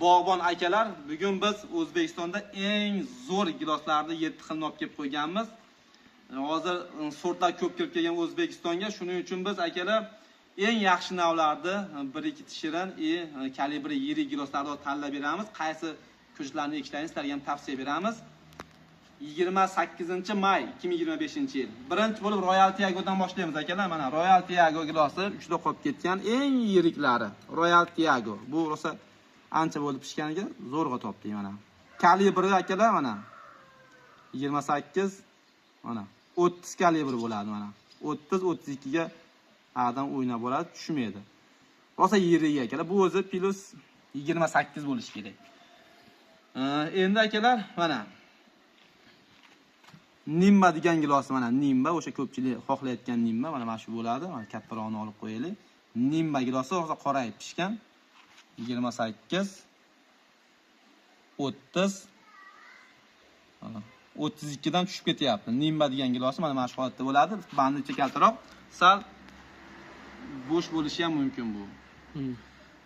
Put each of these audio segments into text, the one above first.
bog'bon akalar, bugun biz O'zbekistonda eng zo'r giloslarni 7 xilni olib kelib qo'yganmiz. Hozir sortlar ko'p kirib kelgan O'zbekistonga, shuning uchun biz akalar eng yaxshi navlarni 1-2 shirin kalibri yirik giloslarni tanlab beramiz. Qaysi ko'chatlarni ekishlaringizni sizlarga ham tavsiya beramiz. 28-may 2025-yil. Birinchi bo'lib Royal Tiago'dan boshlaymiz akalar. Mana Royal Tiago gilosi uchda qolib ketgan eng yiriklari. Royal Tiago. Bu rosa ancha bo'lib pishganiga zo'rg'a topdik mana. Kalibri akalar mana 28 mana 30 kalibr bo'ladi mana. 30-32 ga adam o'ynab bo'ladi, tushmaydi. Rosa yirik akalar. Bu o'zi plus 28 bo'lishi kerak. Endi akalar mana Nimba degan gilos mana Nimba, o'sha ko'pchilik xohlayotgan Nimba mana shu bo'ladi. Mana kattaroqni olib qo'yaylik. Nimba gilosi rosa qorayib pishgan. 28 30 32 dan tushib ketyapti. Nimba degan gilosi mana shu holatda bo'ladi. Bandi ichi kaltaroq, sal bo'sh bo'lishi ham mumkin bu.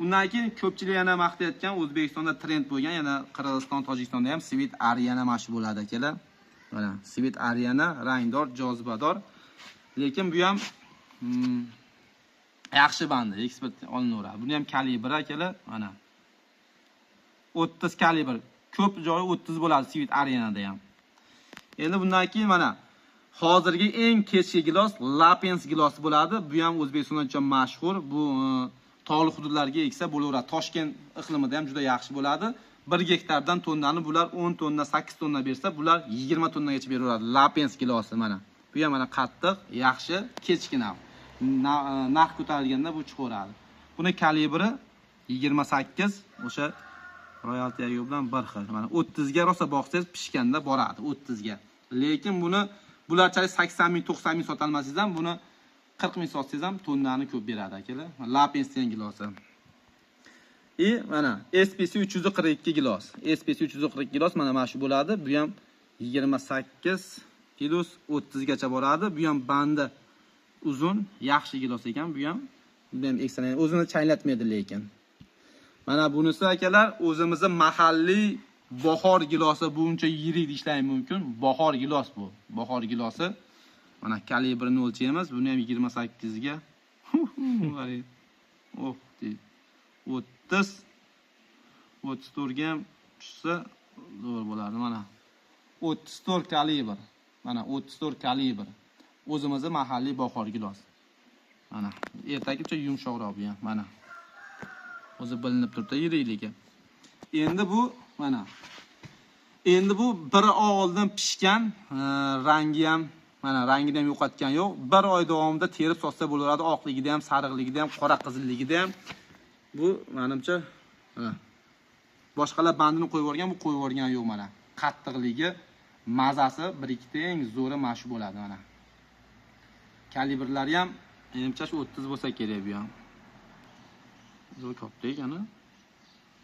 Undan keyin ko'pchilik yana maqtayotgan O'zbekistonda trend bo'lgan, yana Qirg'iziston, Tojikistonda ham Sweet Ariana mash bo'ladi akalar. Mana Sweet Ariana rangdor, jozibador. Lekin bu ham yaxshi bandi, eksport olinaveradi. Buni ham kalibri akalar, mana 30 kalibr. Ko'p joyi 30 bo'ladi Sweet Arianada ham. Endi bundan keyin mana hozirgi eng kechki gilos Lapens gilosi bo'ladi. Bu ham O'zbekistonda juda mashhur. Bu tog'li hududlarga eksa bo'laveradi. Toshkent iqlimida ham juda yaxshi bo'ladi. 1 gektardan tonnani bular 10 tonna, 8 tonna bersa, bular 20 tonnagacha beraveradi. Lapens gilosi mana. Bu ham mana qattiq, yaxshi, kechki nav. Narx ko'tarilganda bu chiqaveradi. Buni kalibri 28, o'sha Royal Tiago bilan bir xil. Mana 30 ga rosa boqsangiz pishganda boradi 30 ga. Lekin buni bularchalik 80 ming, 90 ming sotalmasangiz ham buni 40 ming sotsangiz ham tonnani ko'p beradi akalar. Lapens degan gilosi. Mana SPC 342 gilos. SPC 342 gilos mana shu bo'ladi. Bu ham 28 plus 30 gacha boradi. Bu ham bandi uzun, yaxshi gilos ekan. Bu ham ekstrem o'zini chaylatmaydi lekin. Mana bunisi akalar o'zimizning mahalliy bahor gilosi, buncha yirik ishlash mumkin. Bahor gilos bu. Bahor gilosi. Mana kalibrini o'lchaymiz. Buni ham 28 ga. Oh, 30 34 ga ham tushsa zo'r bo'ladi mana. 34 kalibr. Mana 34 kalibr. O'zimizning mahalliy bahor gilos. Mana ertagicha yumshoqroq bu ham mana. O'zi bilinib turibdi yirikligi. Endi bu mana. Endi bu bir oy oldin pishgan, rangi ham mana rangini ham yo'qotgan yo'q. 1 oy davomida terib sotsa bo'laveradi. Oqligida ham, sariqligida ham, qora qizilligida ham. Bu menimcha boshqalar bandini qo'yib yuborgan, bu qo'yib yuborgan yo'q mana. Qattiqligi, mazasi bir-ikkita eng zo'ri mash bo'ladi mana. Kalibrlari ham menimcha shu 30 bo'lsa kerak bu ham. Zo'r katta ekan-a?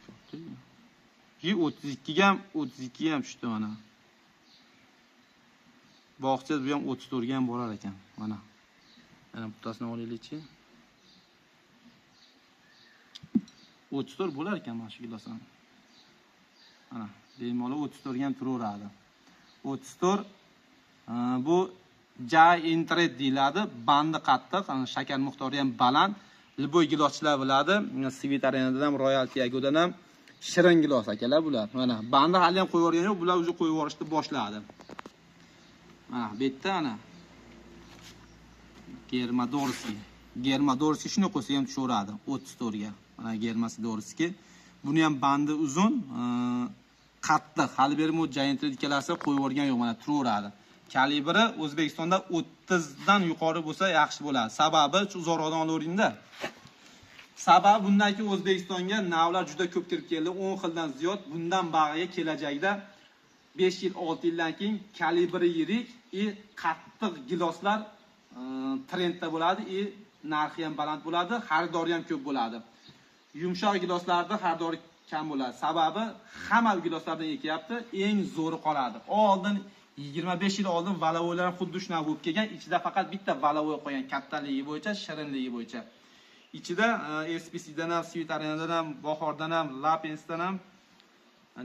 Katta. 32 ga ham tushdi mana. Boqsangiz bu ham 34 ga ham borar ekan mana. Mana bittasini olaylik-chi. 34 bo'lar ekan mana shu gilosan. Mana bemalol 34 ga ham turaveradi. 34 bu Jay Intret deyiladi. Bandi qattiq, shakar miqdori ham baland. Liboy giloschilar biladi. Sweet Arianadan ham, Royal Tiagodan ham shirin gilos akalar bular. Mana bandi hali ham qo'yib yuborgan yo'q, bular o'zi qo'yib yuborishni boshladi. Mana bu yerda ana Germadorski shuni qo'ysa ham tushaveradi 34 ga. Mana Germadorski. Buni ham bandi uzun, qattiq. Hali beri bu Jay Intret ikkalasi qo'yib yuborgan yo'q, mana turaveradi. Kalibri O'zbekistonda 30 dan yuqori bo'lsa yaxshi bo'ladi. Sababi shu zo'rg'adan olaveringda. Sababi bundaki O'zbekistonga navlar juda ko'p kirib keldi. 10 xildan ziyod. Bundan bag'iga kelajakda 5 yil, 6 yildan keyin kalibri yirik, qattiq giloslar trendda bo'ladi, narxi ham baland bo'ladi, xaridori ham ko'p bo'ladi. Yumshoq giloslarda xaridori kam bo'ladi. Sababi hamma giloslardan ekyapti, eng zo'ri qoladi. Oldin 25 yil oldin valavoylar xuddi shunaqa bo'lib kelgan, ichida faqat bitta valavoy qo'ygan, kattaligi bo'yicha, shirinligi bo'yicha. ichida SPC dan ham, Sweet Arenadan ham, Bahordan ham, Lapensdan ham,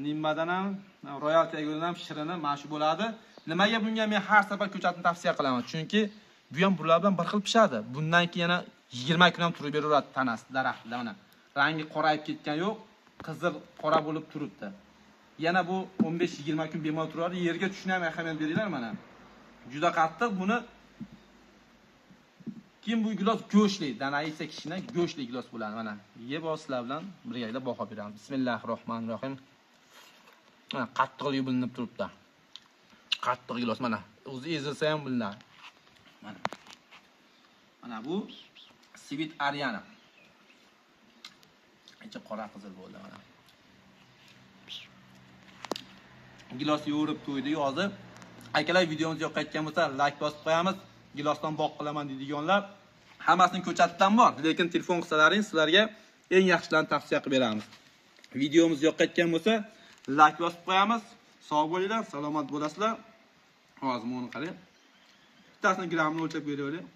Nimbadan ham, Royal Tigerdan ham shirini mana shu bo'ladi. Nimaga bunga men har safar ko'chatni tavsiya qilaman? Chunki bu ham bular bilan bir xil pishadi. Bundan keyin yana 20 kun ham turib beraveradi tanasi daraxtda mana. Rangi qorayib ketgan yo'q, qizil qora bo'lib turibdi. Yana bu 15-20 kun bemalol turadi. Yerga tushini ham ahamiyat beringlar mana. Juda qattiq buni. Kim bu gilos go'shtli, danaysa kishina go'shtli gilos bo'ladi mana. Yeb olsizlar bilan birgalikda baho beramiz. Bismillahirrohmanirrohim. Mana qattiqligi bilinib turibdi. Qattiq gilos mana. O'zi ezilsa ham bilinadi. Mana. Mana bu Sweet Ariana. Ichi qora qizil bo'ldi mana. Gilos yo'rib to'ydi hozir. Akalar videomiz yoqqan bo'lsa, like bosib qo'yamiz. Gilosdan boq qilaman deydiganlar hammasining ko'chatdan bor, lekin telefon qilsalaring sizlarga eng yaxshilarini tavsiya qilib beramiz. Videomiz yoqqan bo'lsa, like bosib qo'yamiz. Sog' bo'linglar, salomat bo'lasizlar. Hozir buni qarang. Bittasini grammini o'lchab beravering.